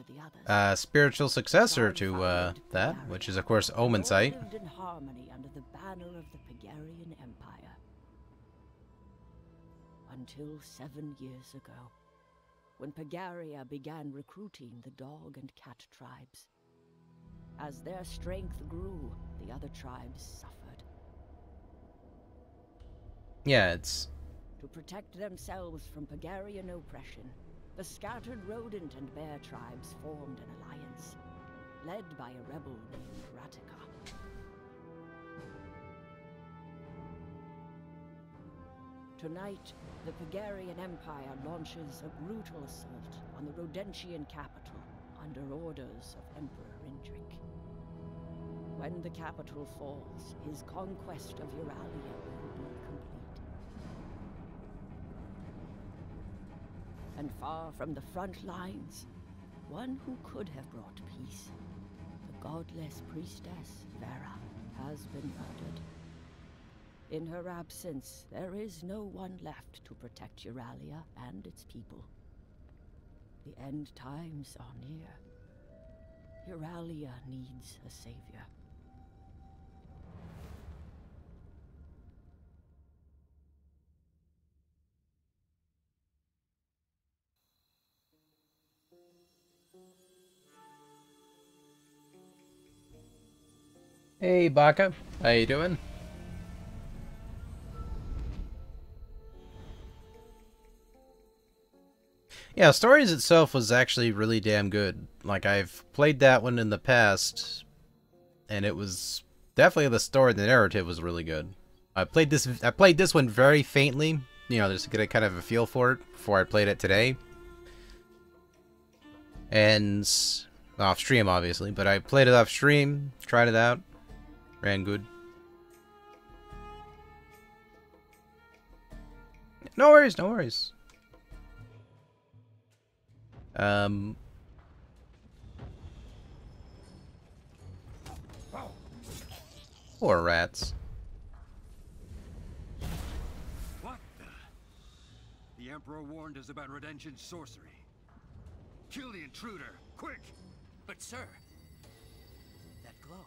the others. Spiritual successor to that, which is of course Omensight. Lived in harmony under the banner of the Pegarian Empire. Until 7 years ago, when Pegaria began recruiting the dog and cat tribes. As their strength grew, the other tribes suffered. Yeah, it's... To protect themselves from Pegarian oppression, the scattered rodent and bear tribes formed an alliance, led by a rebel named Ratika. Tonight, the Pegarian Empire launches a brutal assault on the Rodentian capital under orders of Emperor Indrik. When the capital falls, his conquest of Euralia will be complete. And far from the front lines, one who could have brought peace, the Godless-Priestess, Vera, has been murdered. In her absence, there is no one left to protect Euralia and its people. The end times are near. Euralia needs a savior. Hey Baka, how you doing? Yeah, Stories itself was actually really damn good. Like, I've played that one in the past, and it was definitely the story, the narrative was really good. I played this one very faintly, you know, just to get a kind of a feel for it before I played it today. And off stream, obviously, but I played it off stream, tried it out, ran good. No worries, no worries. Poor rats. What the Emperor warned us about Redemption sorcery. Kill the intruder, quick! But sir, that glow,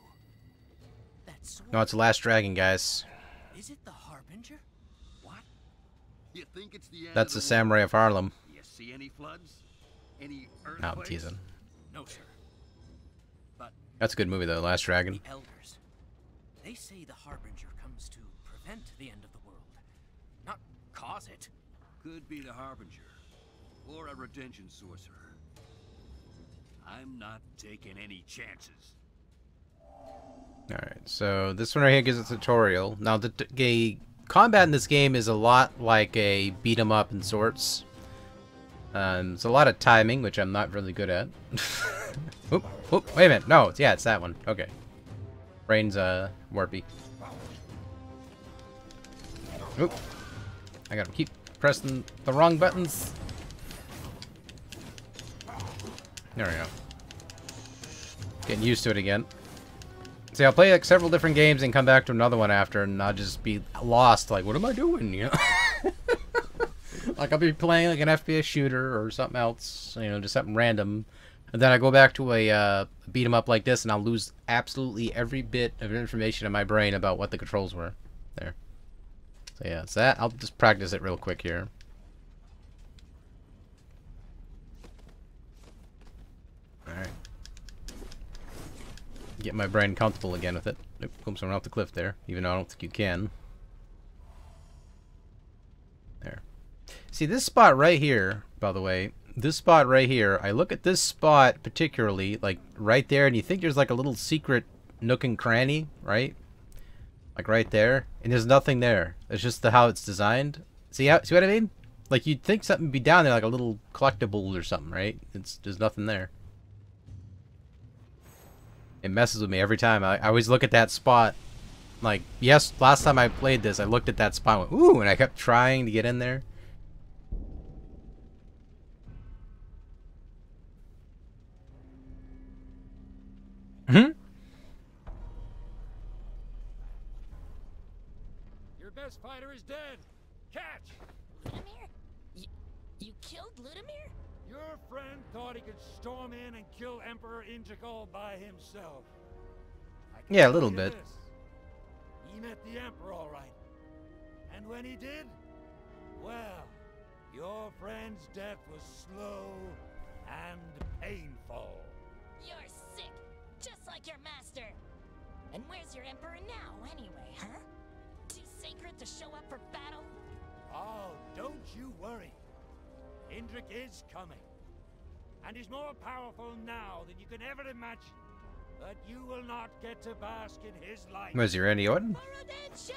that sword. No, it's the last dragon, guys. Is it the Harbinger? What? You think it's the end That's of the the Samurai of Harlem. You see any floods? Any earthquakes? No, I'm teasing. No, sir. But That's a good movie, though, Last Dragon. the elders, they say the Harbinger comes to prevent the end of the world, not cause it. Could be the Harbinger, or a Redemption sorcerer. I'm not taking any chances. Alright, so this one right here gives a tutorial. Now, the combat in this game is a lot like a beat-em-up in sorts. It's a lot of timing, which I'm not really good at. Oop, oop, wait a minute. No, yeah, it's that one. Okay. Brain's, warpy. Oop. I gotta keep pressing the wrong buttons. There we go. Getting used to it again. See, I'll play like several different games and come back to another one after, and I'll just be lost. Like, what am I doing? You know, like I'll be playing like an FPS shooter or something else. You know, just something random, and then I go back to a beat 'em up like this, and I'll lose absolutely every bit of information in my brain about what the controls were. There. So yeah, it's that. I'll just practice it real quick here. Alright. Get my brain comfortable again with it. Oop, oops, I went off the cliff there, even though I don't think you can. There. See, this spot right here, by the way, this spot right here, I look at this spot particularly, like, right there, and you think there's like a little secret nook and cranny, right? Like right there, and there's nothing there. It's just how it's designed. See what I mean? Like, you'd think something would be down there, like a little collectible or something, right? There's nothing there. It messes with me every time. I always look at that spot. Like, yes, last time I played this, I looked at that spot and went, ooh, and I kept trying to get in there. Hmm? Your best fighter is dead. Catch! Ludimir? You killed Ludimir? Your friend thought he could storm in and kill Emperor Integral by himself. I can Yeah, a tell little you bit. this. He met the Emperor all right. And when he did, well, your friend's death was slow and painful. You're sick, just like your master. And where's your emperor now, anyway, huh? Too sacred to show up for battle? Oh, don't you worry. Indrik is coming. And he's more powerful now than you can ever imagine. But you will not get to bask in his light. Was he Randy Orton? Barodensha!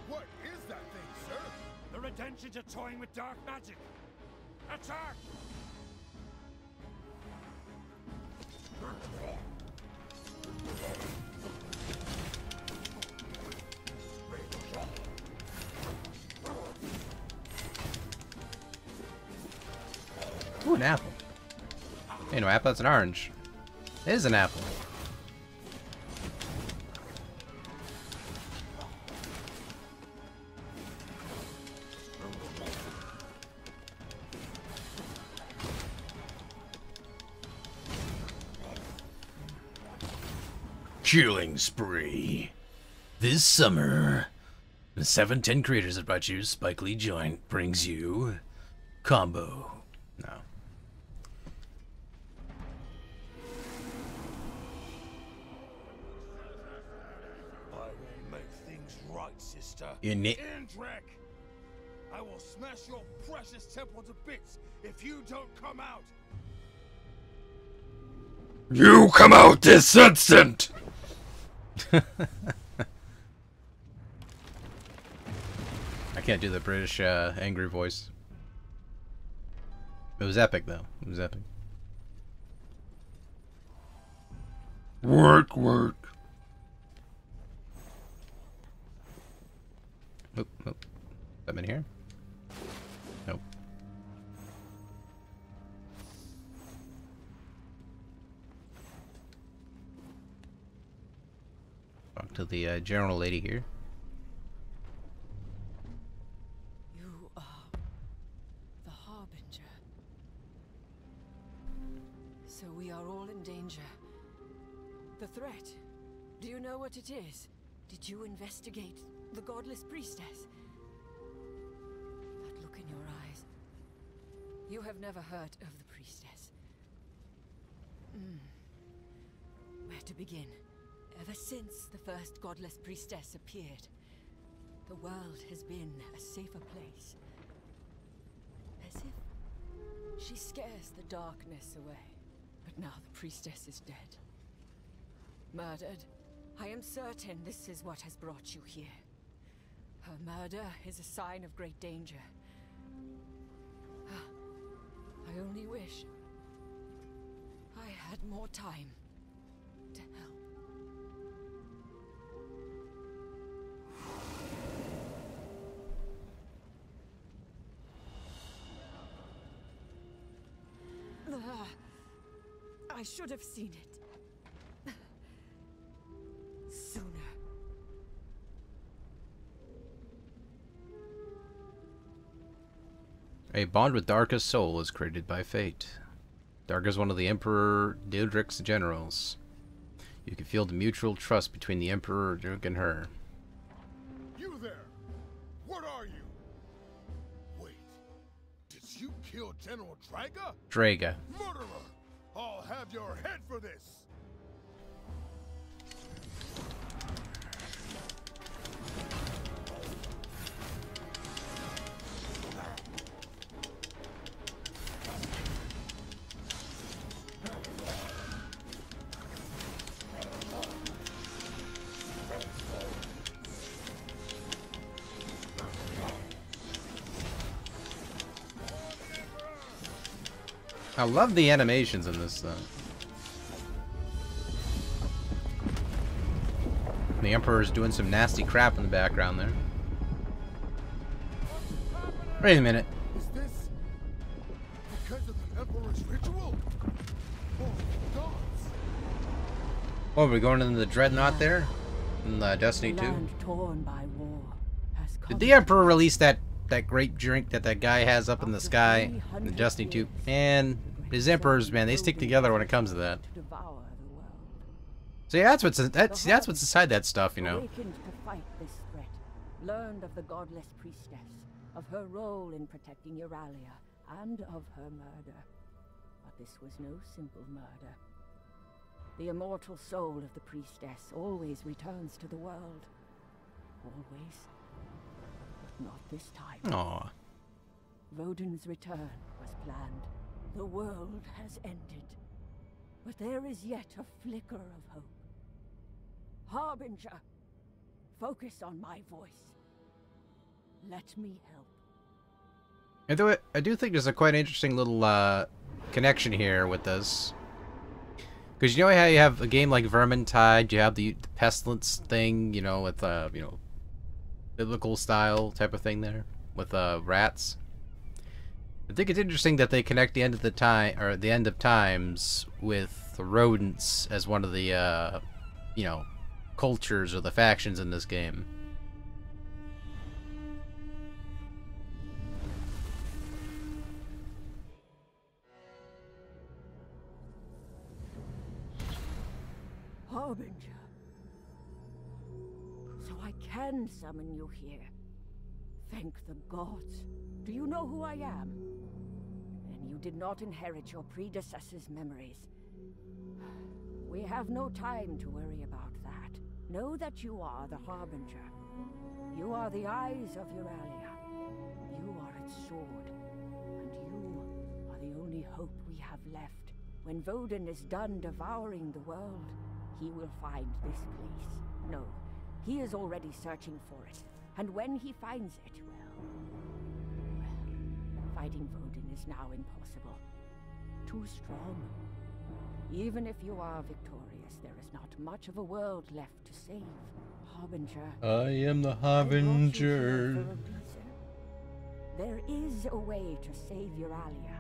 What is that thing, sir? The Redemptions are toying with dark magic. Attack! Ooh, an apple. Hey, no apple, that's an orange. It is an apple. Killing spree. This summer, the 710 creators that brought you Spike Lee Joint brings you combo. No. I will make things right, sister. In it. Indrik! I will smash your precious temple to bits if you don't come out. You come out this instant! I can't do the British angry voice. It was epic, though. It was epic. Work, work. Oop, oop. I'm in here? Nope. Talk to the general lady here. You are the Harbinger. So we are all in danger. The threat. Do you know what it is? Did you investigate the Godless-Priestess? That look in your eyes. You have never heard of the priestess. Where to begin? Ever since the first Godless-Priestess appeared, the world has been a safer place. As if she scares the darkness away. But now the priestess is dead. Murdered. I am certain this is what has brought you here. Her murder is a sign of great danger. I only wish I had more time to help. I should have seen it sooner. A bond with Darka's soul is created by fate. Darka is one of the Emperor Dildric's generals. You can feel the mutual trust between the Emperor Duke and her. You there! What are you? Wait, did you kill General Draga? Draga. Murderer! I'll have your head for this! I love the animations in this, though. The Emperor's doing some nasty crap in the background there. Wait a minute. Is this because of the Emperor's ritual? Oh, gods! Oh, we're going into the Dreadnought there? In Destiny 2? Land torn by war has come. Did the Emperor release that that grape drink that guy has up in the sky, the Destiny 2. Man, his emperors, man, they stick together when it comes to that. So yeah, that's what's inside that stuff, you know. Awakened to fight this threat, learned of the Godless-Priestess, of her role in protecting Euralia, and of her murder. But this was no simple murder. The immortal soul of the priestess always returns to the world. Always. But not this time. Aww. Vodun's return was planned. The world has ended. But there is yet a flicker of hope. Harbinger, focus on my voice. Let me help. And I do think there's a quite interesting little connection here with this. Because you know how you have a game like Vermintide, you have the pestilence thing, you know, with you know, biblical style type of thing there with rats. I think it's interesting that they connect the end of the time or the end of times with the rodents as one of the you know, cultures or the factions in this game. Harbinger. So I can summon you here. Thank the gods. Do you know who I am? And you did not inherit your predecessor's memories. We have no time to worry about that. Know that you are the Harbinger. You are the eyes of Euralia. You are its sword. And you are the only hope we have left. When Vodun is done devouring the world, he will find this place. No, he is already searching for it. And when he finds it, well, fighting Vodun is now impossible. Too strong. Even if you are victorious, there is not much of a world left to save. Harbinger. I am the Harbinger. There is a way to save Euralia,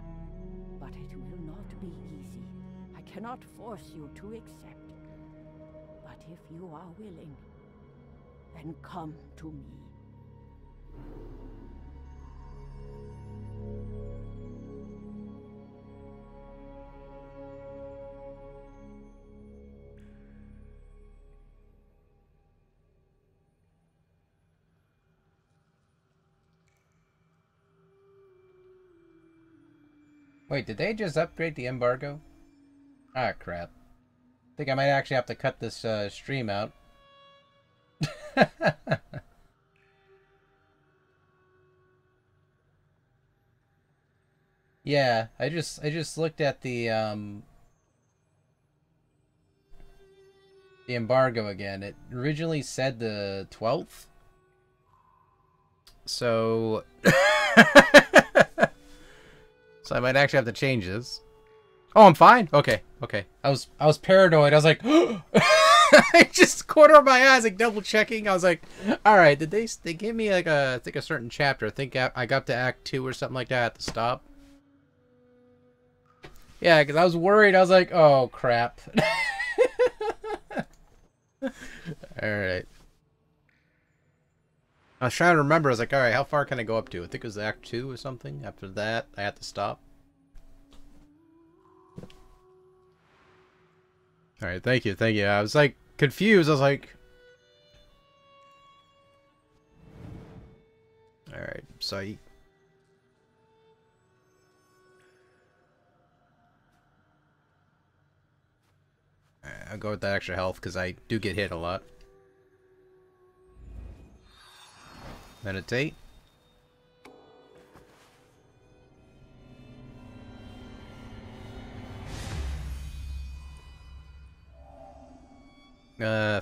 but it will not be easy. I cannot force you to accept. But if you are willing, then come to me. Wait, did they just upgrade the embargo? Ah, crap. I think I might actually have to cut this stream out. Yeah, I just looked at the embargo again. It originally said the 12th. So so I might actually have to change this. Oh, I'm fine. Okay, okay. I was paranoid. I was like, I just corner of my eyes, like double checking. I was like, all right, did they give me like I think a certain chapter? I think I got to Act 2 or something like that at the stop. Yeah, because I was worried. I was like, oh crap. All right. I was trying to remember. I was like, all right, how far can I go up to? I think it was Act 2 or something. After that, I had to stop. All right, thank you, thank you. I was like confused. I was like, all right, so all right, I'll go with that extra health because I do get hit a lot. Meditate.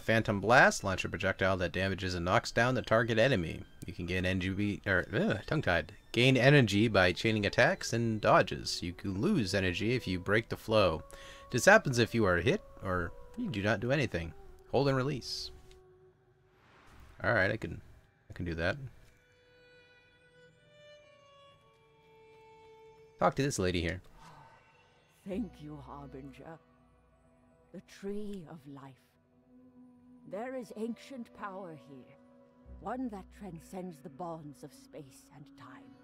Phantom Blast. Launch a projectile that damages and knocks down the target enemy. You can gain energy, tongue-tied. Gain energy by chaining attacks and dodges. You can lose energy if you break the flow. This happens if you are hit or you do not do anything. Hold and release. All right, I can do that. Talk to this lady here. Thank you, Harbinger. The Tree of Life. There is ancient power here. one that transcends the bonds of space and time.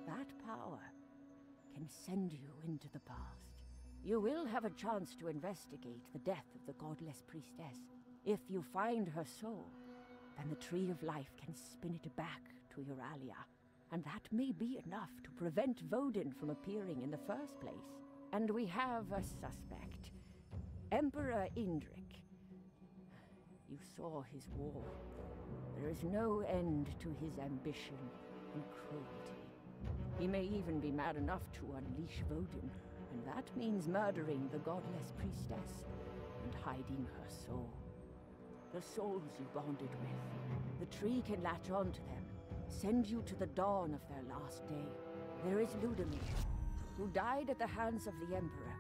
That power can send you into the past. You will have a chance to investigate the death of the Godless-Priestess. If you find her soul, then the Tree of Life can spin it back to Euralia, and that may be enough to prevent Vodin from appearing in the first place. And we have a suspect, Emperor Indrik. You saw his war. There is no end to his ambition and cruelty. He may even be mad enough to unleash Vodin, and that means murdering the Godless-Priestess and hiding her soul. The souls you bonded with. The tree can latch onto them, send you to the dawn of their last day. There is Ludimir, who died at the hands of the Emperor.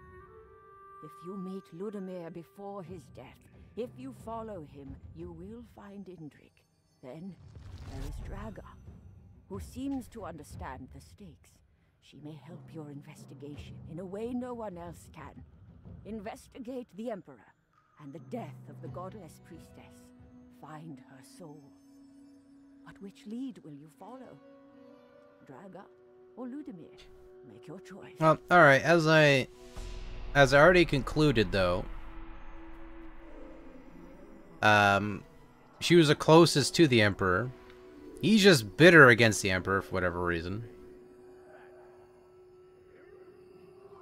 If you meet Ludimir before his death, if you follow him, you will find Indrik. Then there is Draga, who seems to understand the stakes. She may help your investigation in a way no one else can. Investigate the Emperor and the death of the Godless-Priestess. Find her soul. But which lead will you follow? Draga or Ludimir? Make your choice. Well, alright, as I already concluded though, she was the closest to the Emperor. He's just bitter against the Emperor for whatever reason.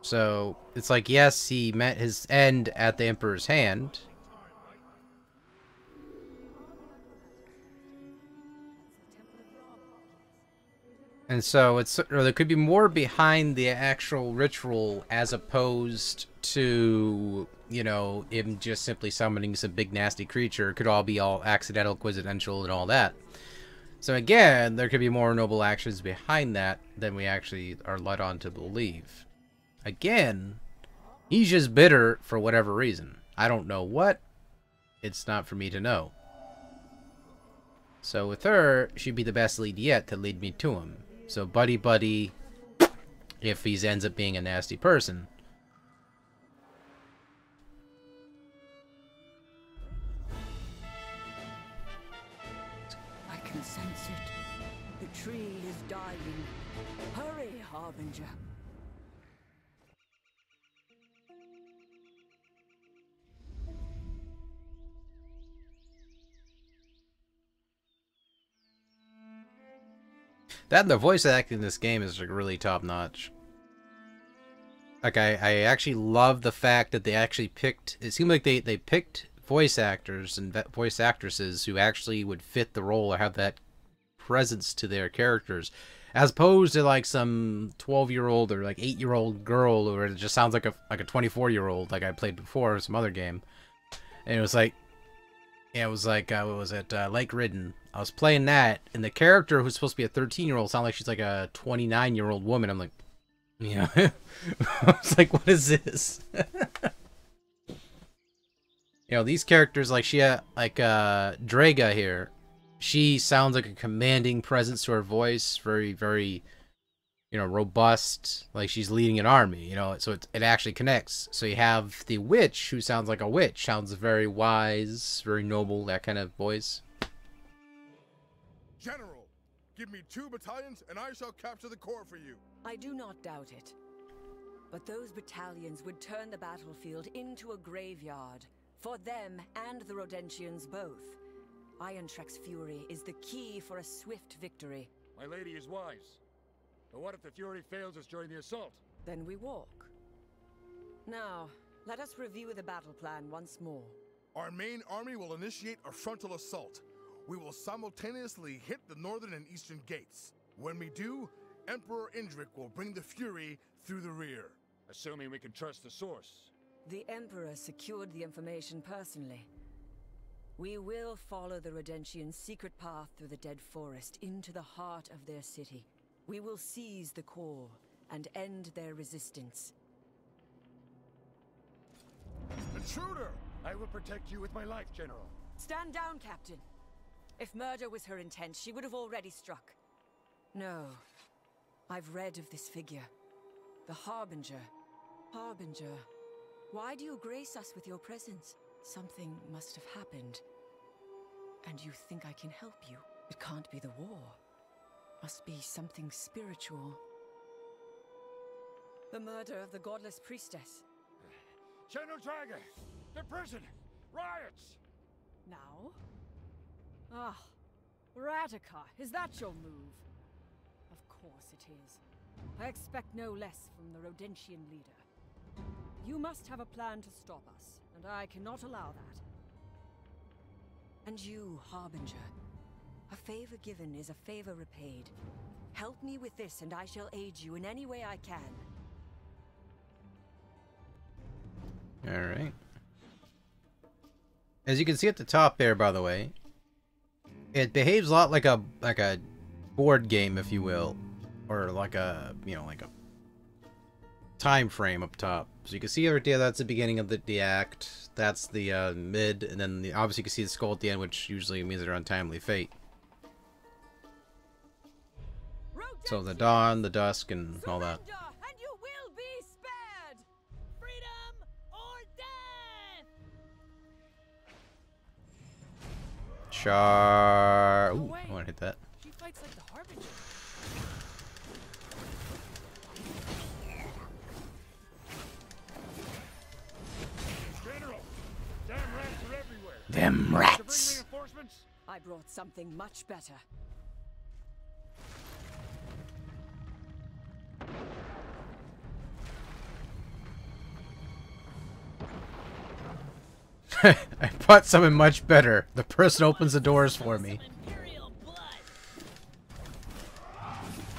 So, it's like, yes, he met his end at the Emperor's hand. And so, or there could be more behind the actual ritual as opposed to, you know, him just simply summoning some big nasty creature. It could all be all accidental, coincidental, and all that. So again, there could be more noble actions behind that than we actually are led on to believe. Again, he's just bitter for whatever reason. I don't know what. It's not for me to know. So with her, she'd be the best lead yet to lead me to him. So buddy, if he ends up being a nasty person. I can sense it. The tree is dying. Hurry, Harbinger. That and the voice acting in this game is like really top notch. Like I actually love the fact that they actually picked. It seemed like they picked voice actors and voice actresses who actually would fit the role or have that presence to their characters, as opposed to like some 12-year-old or like 8-year-old girl, or it just sounds like a 24-year-old like I played before or some other game. And it was like, yeah, it was like what was it, Lake Ridden. I was playing that, and the character who's supposed to be a 13-year-old sounded like she's like a 29-year-old woman. I'm like, yeah. I was like, what is this? You know, these characters, like Draga here, she sounds like a commanding presence to her voice, very, very, you know, robust, like she's leading an army, you know, so it actually connects. So you have the witch, who sounds like a witch, sounds very wise, very noble, that kind of voice. General, give me 2 battalions and I shall capture the core for you. I do not doubt it. But those battalions would turn the battlefield into a graveyard, for them and the Rodentians both. Irontrek's fury is the key for a swift victory. My lady is wise. But what if the fury fails us during the assault? Then we walk. Now, let us review the battle plan once more. Our main army will initiate a frontal assault. We will simultaneously hit the northern and eastern gates. When we do, Emperor Indrik will bring the fury through the rear. Assuming we can trust the source. The Emperor secured the information personally. We will follow the Rodentians' secret path through the Dead Forest into the heart of their city. We will seize the core and end their resistance. Intruder! I will protect you with my life, General. Stand down, Captain. If murder was her intent, she would have already struck. No. I've read of this figure. The Harbinger. Harbinger, why do you grace us with your presence? Something must have happened. And you think I can help you? It can't be the war. Must be something spiritual. The murder of the Godless-Priestess. General Dragon! The prison! Riots! Now? Ah, Radica, is that your move? Of course it is. I expect no less from the Rodentian leader. You must have a plan to stop us, and I cannot allow that. And you, Harbinger. A favor given is a favor repaid. Help me with this, and I shall aid you in any way I can. Alright. As you can see at the top there, by the way, it behaves a lot like a board game, if you will. Or like a, you know, like a time frame up top. So you can see right there, that's the beginning of the act. That's the mid, and then obviously you can see the skull at the end, which usually means they're untimely fate. So the dawn, the dusk, and all that. And you will be spared! Freedom or death! Char. Ooh, I want to hit that. She fights like the Harbinger. General! Damn rats are everywhere! Them To bring rats! reinforcements? I brought something much better. I bought something much better. The person opens the doors for me. Imperial blood.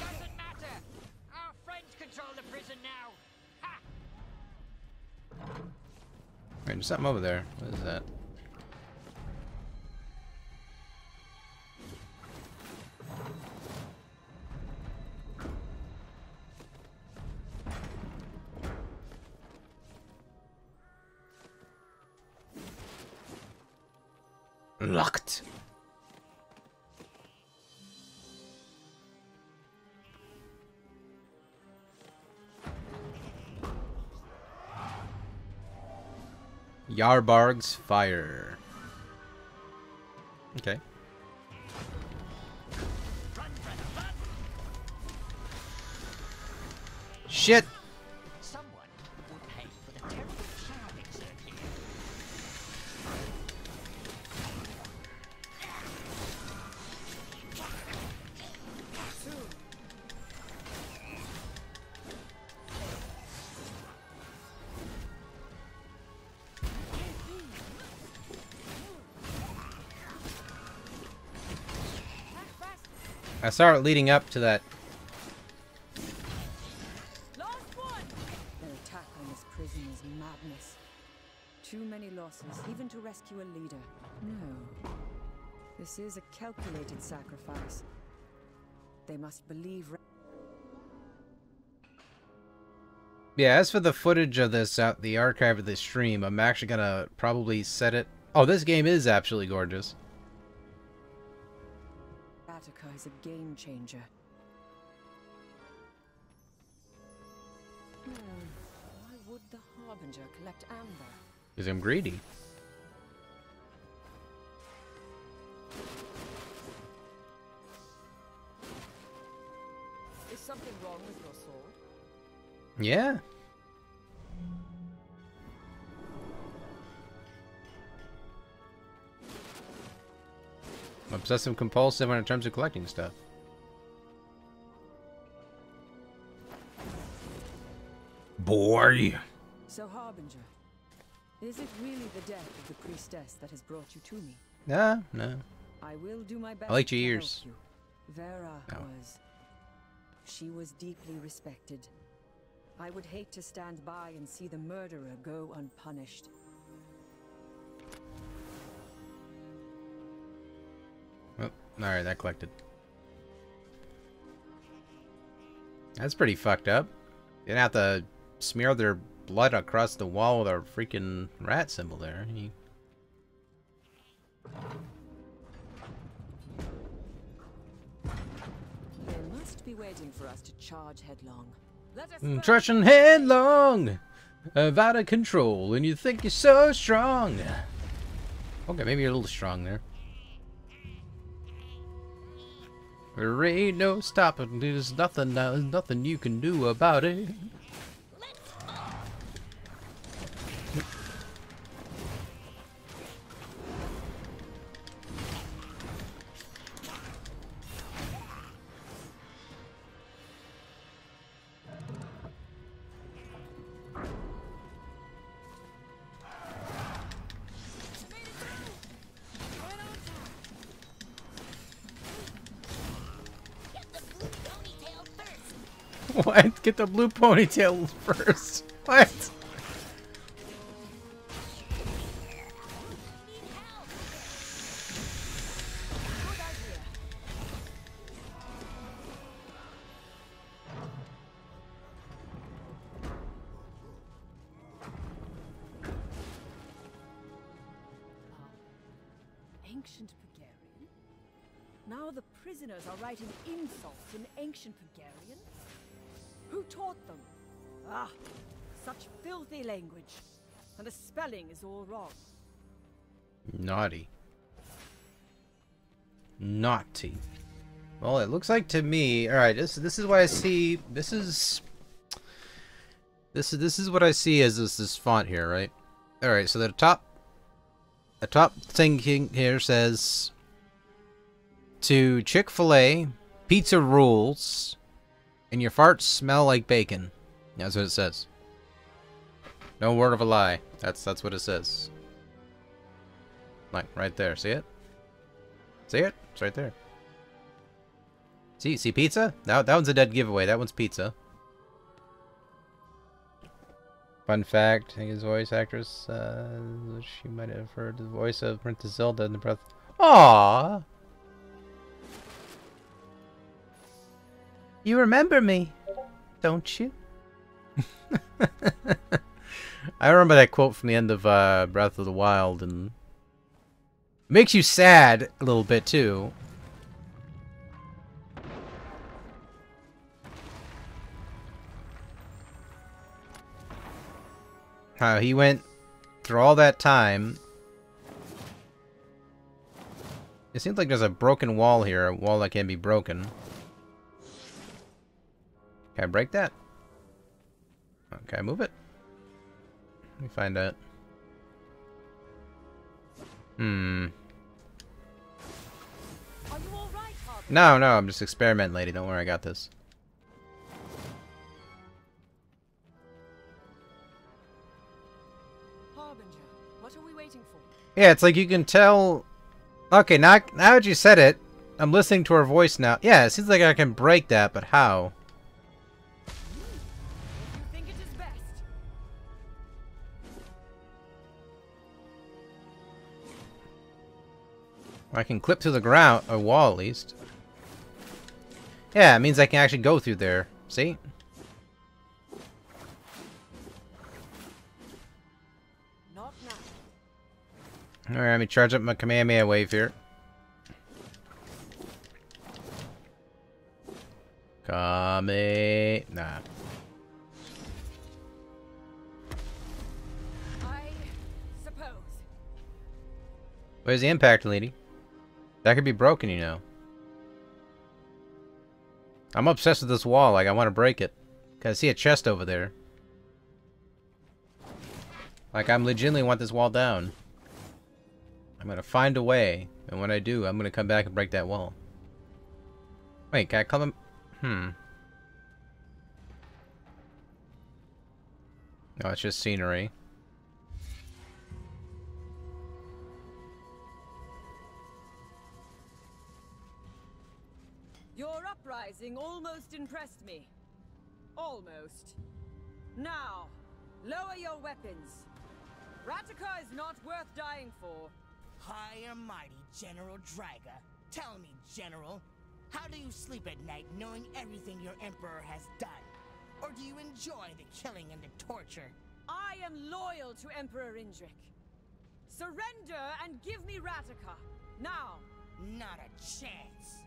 Doesn't matter. Our friends control the prison now. Ha! Wait, there's something over there. What is that? Locked. Yarbarg's fire. Okay. Shit. Someone will pay for the terrible charm exert here. I saw it leading up to that. Last one! Their attack on this prison is madness. Too many losses, even to rescue a leader. No. This is a calculated sacrifice. They must believe... Yeah, as for the footage of this out, the archive of this stream, I'm actually gonna probably set it. Oh, this game is absolutely gorgeous. Attica is a game changer. Why would the Harbinger collect amber? Because I'm greedy. Is something wrong with your sword? Yeah. Obsessive compulsive in terms of collecting stuff. Boy. So, Harbinger, is it really the death of the priestess that has brought you to me? Nah, no. I will do my best. I liked your to help ears. you. Vera Oh. was. She was deeply respected. I would hate to stand by and see the murderer go unpunished. Oh, alright, that collected. That's pretty fucked up. You didn't have to smear their blood across the wall with a freaking rat symbol there. They must be waiting for us to charge headlong. Let us Trudging headlong, out of control, and you think you're so strong. Okay, maybe you're a little strong there. There ain't no stopping. There's nothing you can do about it. What? Get the blue ponytail first. What? Ancient Purgarian? Now the prisoners are writing insults in ancient Purgarian? Who taught them? Ah, such filthy language. And the spelling is all wrong. Naughty. Naughty. Well, it looks like to me. All right, this is what I see. This is what I see as this font here, right? All right, so the top thing here says to Chick-fil-A, pizza rules, and your farts smell like bacon. That's what it says. No word of a lie. That's what it says. Like right there. See it? See it? It's right there. See pizza? That one's a dead giveaway. That one's pizza. Fun fact, I think his voice actress, she might have heard the voice of Princess Zelda in the breath. Aww! You remember me, don't you? I remember that quote from the end of Breath of the Wild, and it makes you sad a little bit too. How he went through all that time. It seems like there's a broken wall here, a wall that can be broken. Can I break that? Can I move it? Let me find out. Are you all right, Harbinger? No, I'm just experimenting, lady. Don't worry, I got this. Harbinger, what are we waiting for? Yeah, it's like you can tell. Okay, now that you said it, I'm listening to her voice now. Yeah, it seems like I can break that, but how? If you think it is best. I can clip to the ground, a wall at least. Yeah, it means I can actually go through there. See? Not now. Alright, let me charge up my Kamehameha wave here. Nah. I suppose. Where's the impact, lady? That could be broken, you know. I'm obsessed with this wall, like I want to break it. Cause I see a chest over there. Like I'm legitimately want this wall down. I'm gonna find a way, and when I do, I'm gonna come back and break that wall. Wait, can I come in? No, it's just scenery. Your uprising almost impressed me. Almost. Now, lower your weapons. Rataka is not worth dying for. High and mighty General Draga. Tell me, General, how do you sleep at night knowing everything your Emperor has done? Or do you enjoy the killing and the torture? I am loyal to Emperor Indrik. Surrender and give me Rataka. Now. Not a chance.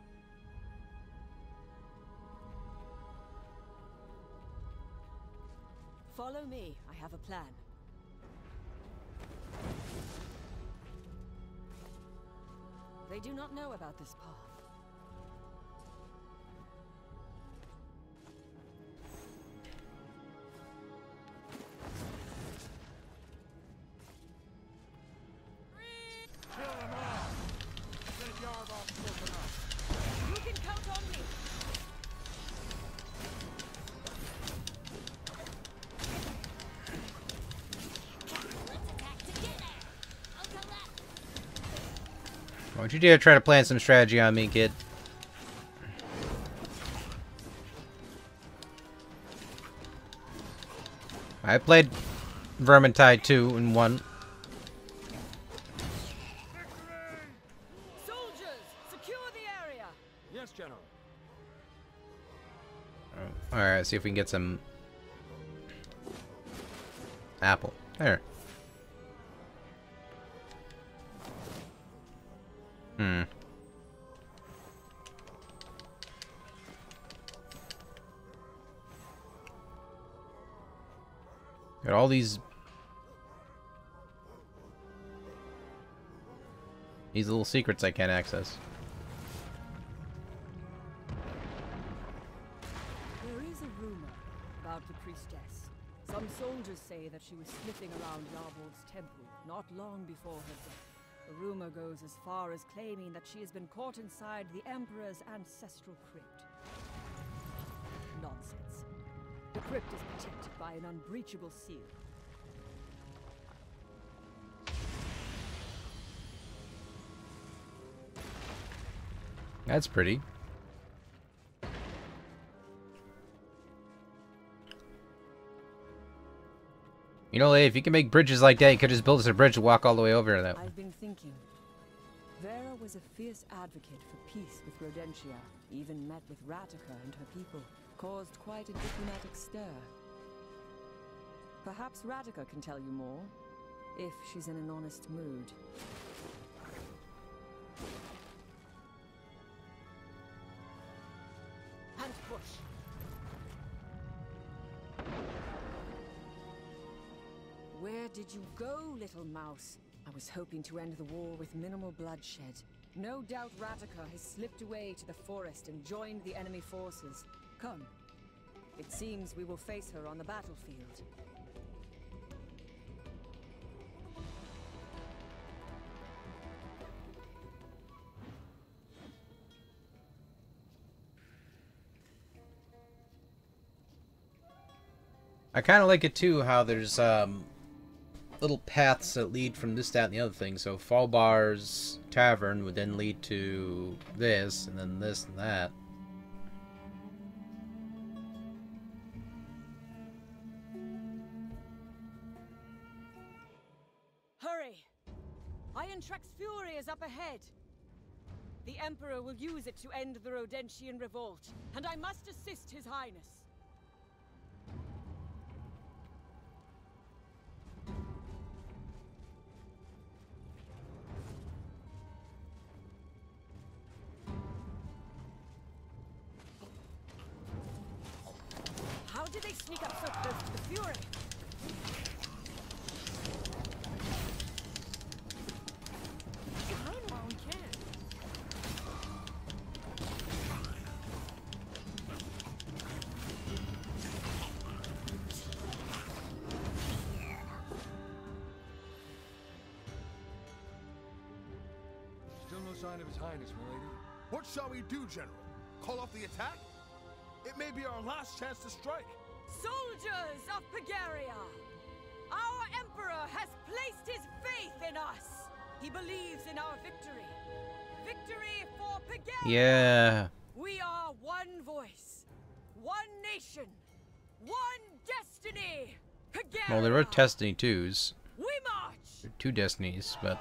Follow me. I have a plan. They do not know about this path. Why don't you dare try to plan some strategy on me, kid? I played Vermintide 2 and 1. Soldiers, secure the area. Yes, General. Alright, see if we can get some apple. There. Got all these little secrets I can't access. There is a rumor about the priestess. Some soldiers say that she was sniffing around Yavord's temple not long before her death. The rumor goes as far as claiming that she has been caught inside the Emperor's ancestral crypt. Nonsense. The crypt is protected by an unbreachable seal. That's pretty. You know, if you can make bridges like that, you could just build us a bridge and walk all the way over there. I've been thinking. Vera was a fierce advocate for peace with Rodentia, even met with Ratica and her people, caused quite a diplomatic stir. Perhaps Ratica can tell you more, if she's in an honest mood. And push. Where did you go, little mouse? I was hoping to end the war with minimal bloodshed. No doubt Ratica has slipped away to the forest and joined the enemy forces. Come. It seems we will face her on the battlefield. I kind of like it too, how there's little paths that lead from this, that, and the other thing. So Fallbar's Tavern would then lead to this, and then this and that. Hurry! Iron Trek's fury is up ahead. The Emperor will use it to end the Rodentian revolt, and I must assist His Highness. How did they sneak up so close to the Fury? I don't know how we can. Still no sign of His Highness, milady. What shall we do, General? Call off the attack? It may be our last chance to strike. Soldiers of Pagaria! Our Emperor has placed his faith in us! He believes in our victory. Victory for Pagaria! Yeah. We are one voice, one nation, one destiny! Pagaria! Well, there were Destiny 2s. We march! 2 Destinies, but...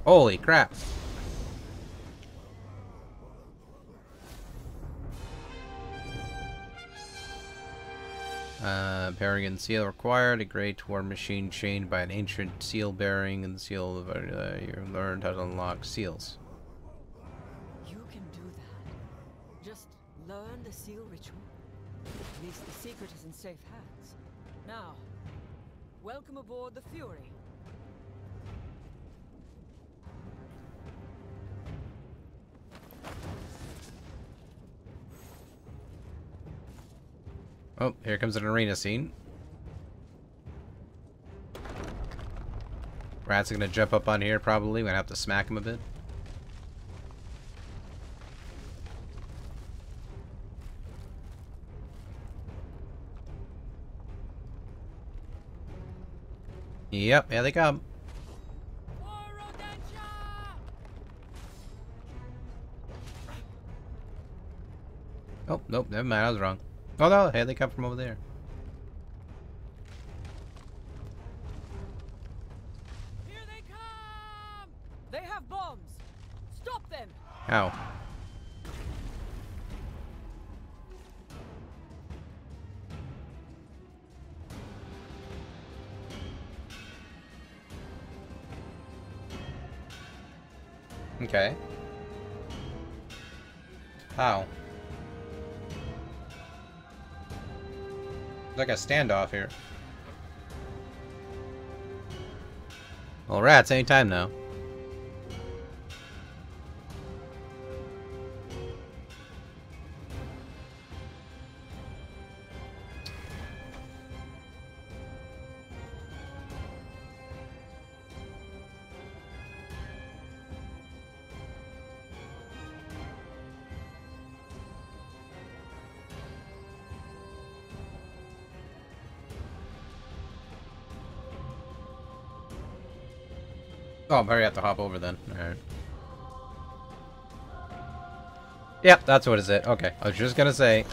Holy crap. Bearing seal required. A great war machine chained by an ancient seal bearing, and the seal of you learned how to unlock seals. You can do that. Just learn the seal ritual. At least the secret is in safe hands. Now, welcome aboard the Fury. Oh, here comes an arena scene. Rats are gonna jump up on here probably. We're gonna have to smack him a bit. Yep, here they come. Oh, nope, never mind, I was wrong. Oh no, here they come from over there. Here they come! They have bombs! Stop them! How? Okay. How? Like a standoff here. Well, rats, anytime now. Oh, I'm probably have to hop over then. Alright. Yep, that's what is it. Okay, I was just gonna say.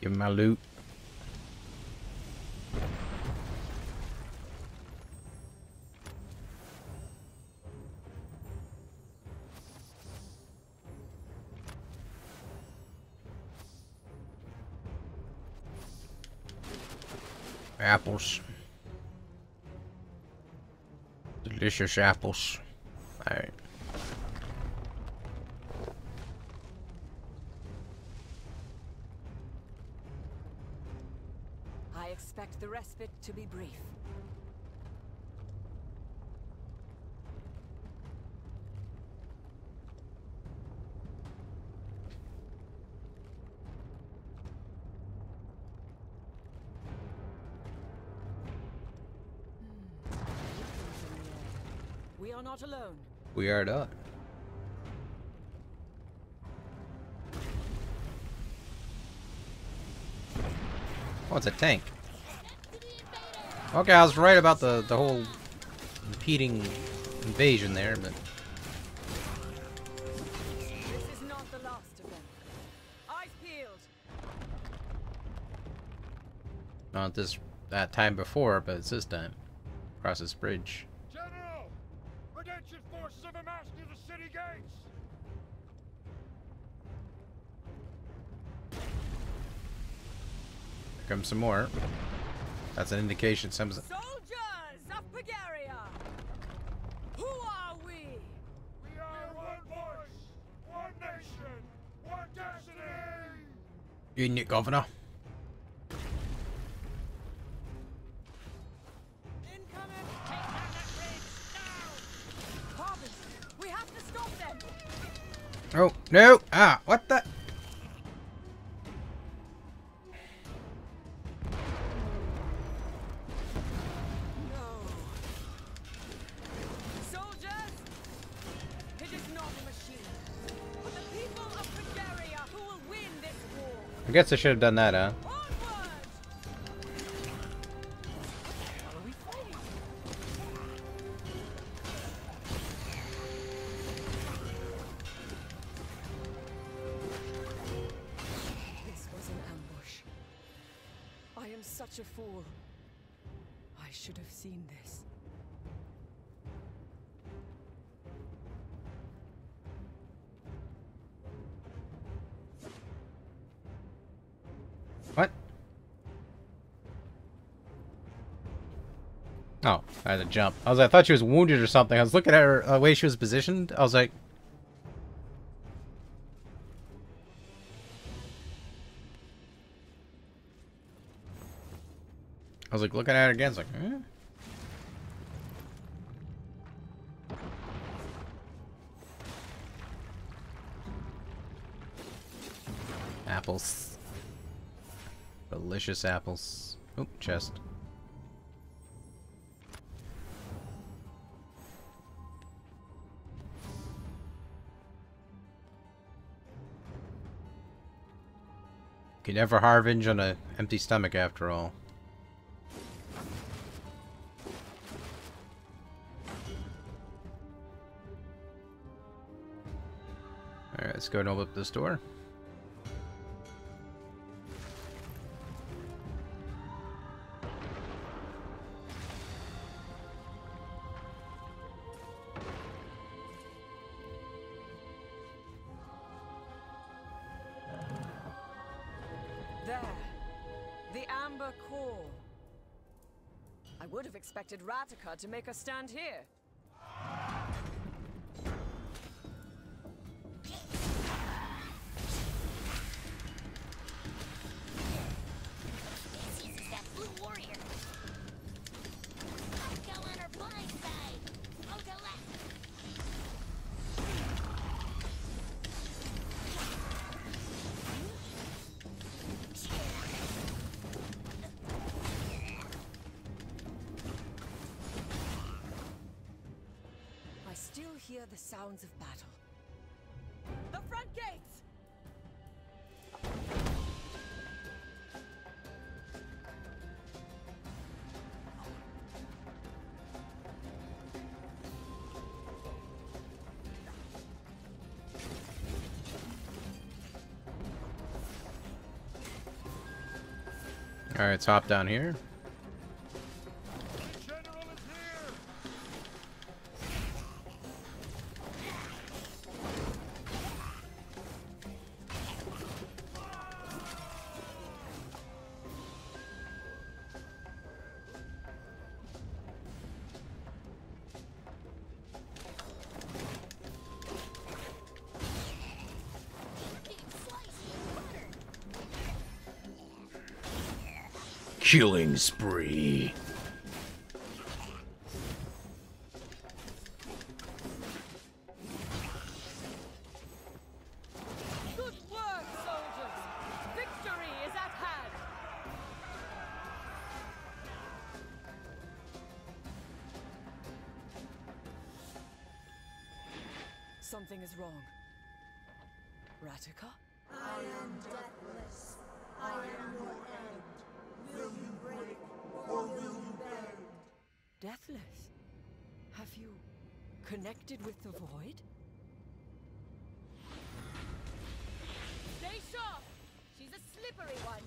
Give me my loot. Apples. Delicious apples. Alright. I expect the respite to be brief. We are not alone. We are not. Oh, it's a tank. Okay, I was right about the whole impeding invasion there, but This is not the last of them. Eyes peeled. not that time before, but it's this time. Across this bridge. General! Redemption forces have amassed near the city gates! Here comes some more. That's an indication some. Soldiers of Pagaria! Who are we? We are one voice, one nation, one destiny! In it, Governor. Incoming! Take down that bridge! Now! Harbinger, we have to stop them! Oh, no! Ah, what the? Soldiers! It is not a machine, but the people of Pagaria who will win this war! I guess I should have done that, huh? Onward! This was an ambush. I am such a fool. I should have seen this. What? Oh, I had to jump. I thought she was wounded or something. I was looking at her, the way she was positioned. I was like... looking at her again. I was like, eh? Apples. Delicious apples. Oh, chest. You can never Harbinger on an empty stomach after all. Alright, let's go and open up this door. There. The Amber Core. I would have expected Ratika to make a stand here. This uses that blue warrior. I'll go on her blind side. I'll go left. I still hear the sounds of battle. The front gates! Alright, let's hop down here. General is here! Being sliced with butter. Killing spree. Good work, soldiers! Victory is at hand! Something is wrong. Ratika? I am deathless. I am your end. Will you break or will you bend? Deathless? Have you connected with the void? Stay sharp! She's a slippery one!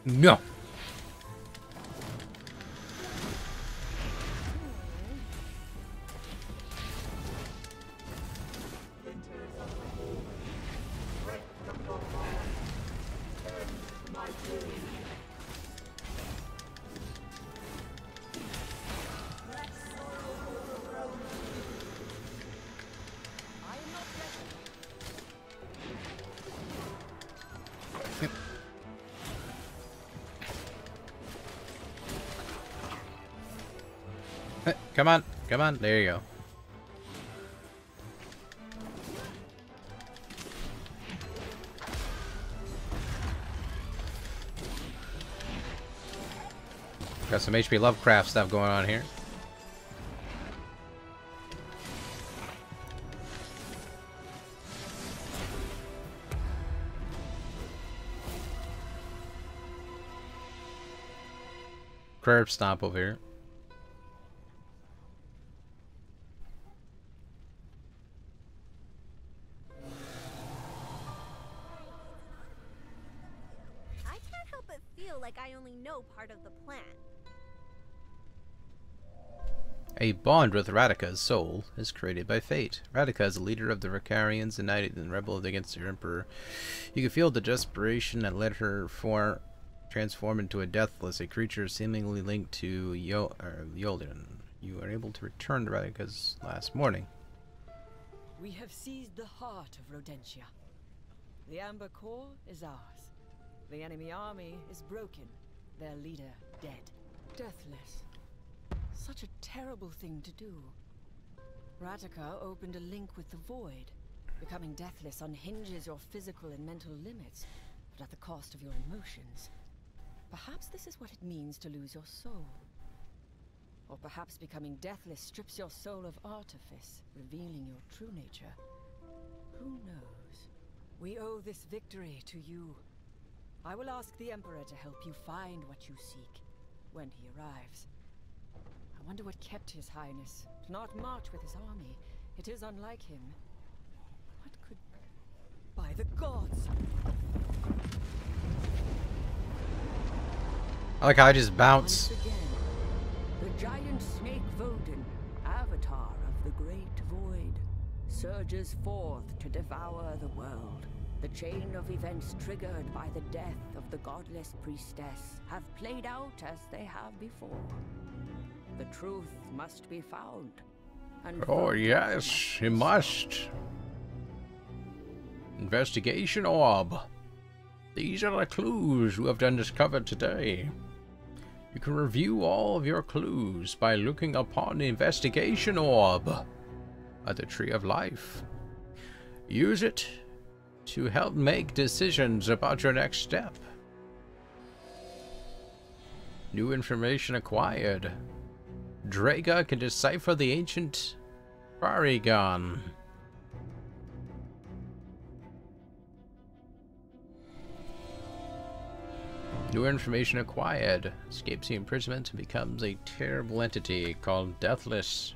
No. I am not ready. Come on, come on. There you go. Got some HP Lovecraft stuff going on here. Curb stomp over here. I plan? A bond with Radika's soul is created by fate. Radika is the leader of the Ricarians, united and rebelled against their emperor. You can feel the desperation that led her transform into a deathless, a creature seemingly linked to Yoldan. You are able to return to Radika's last morning. We have seized the heart of Rodentia. The Amber Core is ours. The enemy army is broken, their leader dead. Deathless. Such a terrible thing to do. Radika opened a link with the void. Becoming deathless unhinges your physical and mental limits, but at the cost of your emotions. Perhaps this is what it means to lose your soul. Or perhaps becoming deathless strips your soul of artifice, revealing your true nature. Who knows? We owe this victory to you. I will ask the Emperor to help you find what you seek, when he arrives. I wonder what kept His Highness to not march with his army. It is unlike him. What could... By the gods! I like how I just bounce. Once again, the giant snake Vodin, avatar of the great void, surges forth to devour the world. The chain of events triggered by the death of the Godless-Priestess have played out as they have before. The truth must be found. And Oh Vodin yes, it must. Investigation orb. These are the clues you have discovered today. You can review all of your clues by looking upon the investigation orb at the Tree of Life. Use it to help make decisions about your next step. New information acquired. Draga can decipher the ancient Barigon. New information acquired. Escapes the imprisonment and becomes a terrible entity called Deathless.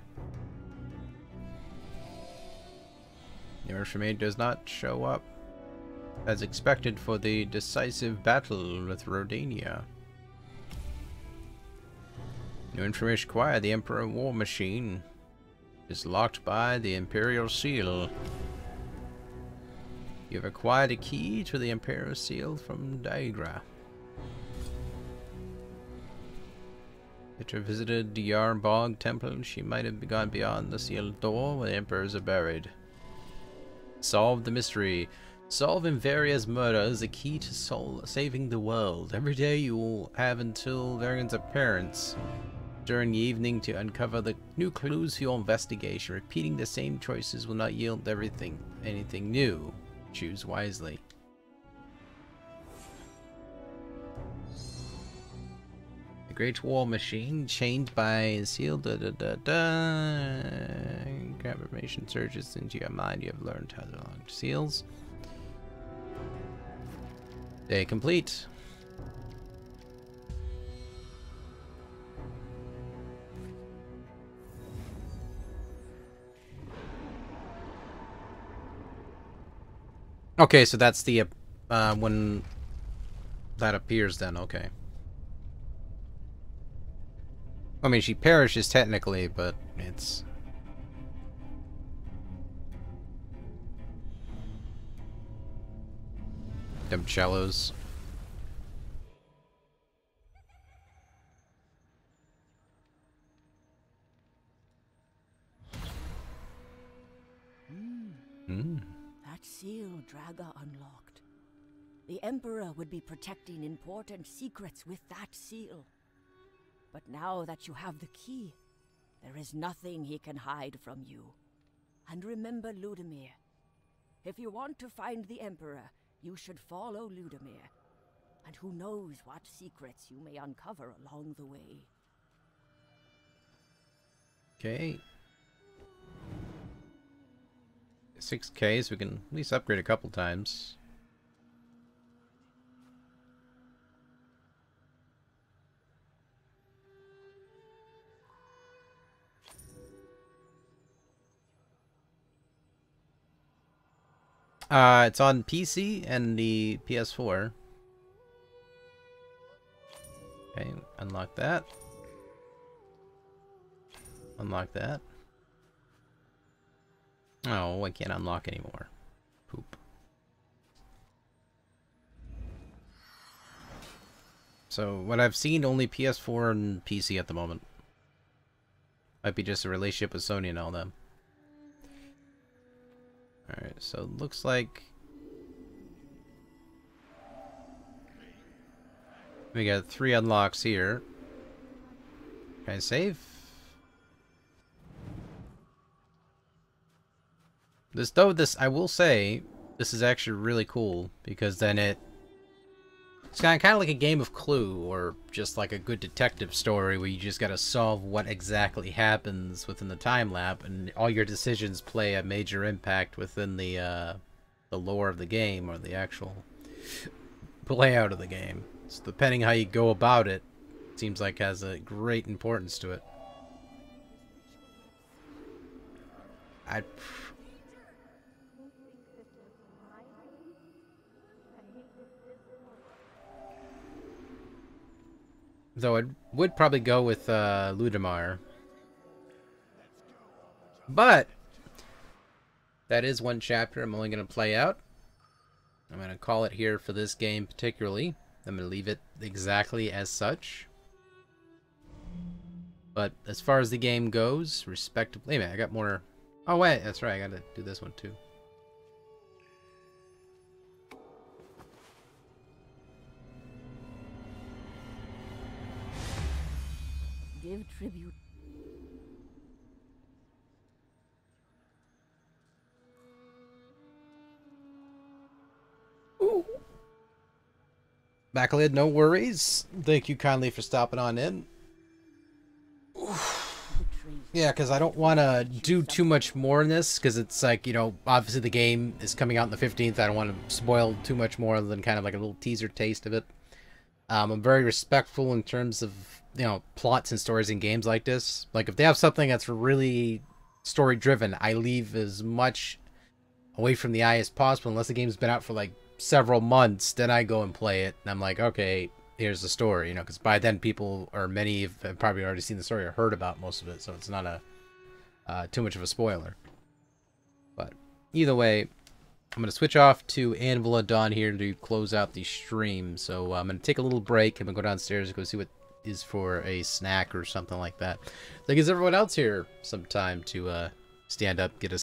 New information does not show up as expected for the decisive battle with Rodania. New information acquired. The Emperor War Machine is locked by the Imperial Seal. You have acquired a key to the Imperial Seal from Daigra. Victor visited the Yarnbog Temple. She might have gone beyond the sealed door where the emperors are buried. Solve the mystery. Solving various murders, the key to saving the world. Every day you will have until Varian's appearance during the evening to uncover the new clues for your investigation. Repeating the same choices will not yield anything new. Choose wisely. The Great War Machine, chained by seal. Confirmation surges into your mind. You have learned how to unlock seals. Day complete. Okay, so that's the when that appears then, okay. I mean, she perishes technically, but it's... Them cellos. That seal Draga unlocked. The Emperor would be protecting important secrets with that seal. But now that you have the key, there is nothing he can hide from you. And remember Ludimir. If you want to find the Emperor, you should follow Ludimir. And who knows what secrets you may uncover along the way. Okay. 6K, so we can at least upgrade a couple times. It's on PC and the PS4. Okay, unlock that. Unlock that. Oh, I can't unlock anymore. Poop. So, what I've seen, only PS4 and PC at the moment. Might be just a relationship with Sony and all them. Alright, so it looks like we got 3 unlocks here. Can I save? I will say, this is actually really cool, because then it's kind of like a game of Clue, or just like a good detective story where you just gotta solve what exactly happens within the time lap, and all your decisions play a major impact within the lore of the game, or the actual layout of the game. So depending how you go about it, seems like has a great importance to it. Though I would probably go with Ludamar. But that is one chapter I'm only going to play out. I'm going to call it here for this game particularly. I'm going to leave it exactly as such. But as far as the game goes, respectively... Wait a minute, I got more... Oh wait, that's right, I got to do this one too. Give tribute. Ooh. Backlid, no worries. Thank you kindly for stopping on in. Yeah, because I don't want to do too much more in this, because it's like, you know, obviously the game is coming out on the 15th. I don't want to spoil too much more than kind of like a little teaser taste of it. I'm very respectful in terms of, you know, plots and stories in games like this. Like, if they have something that's really story-driven, I leave as much away from the eye as possible, unless the game's been out for, like, several months. Then I go and play it, and I'm like, okay, here's the story, you know, because by then people, or many have probably already seen the story or heard about most of it, so it's not a too much of a spoiler. But either way, I'm going to switch off to Anvil at Dawn here to close out the stream. So I'm going to take a little break. I'm going to go downstairs and go see what is for a snack or something like that. That gives everyone else here some time to stand up, get a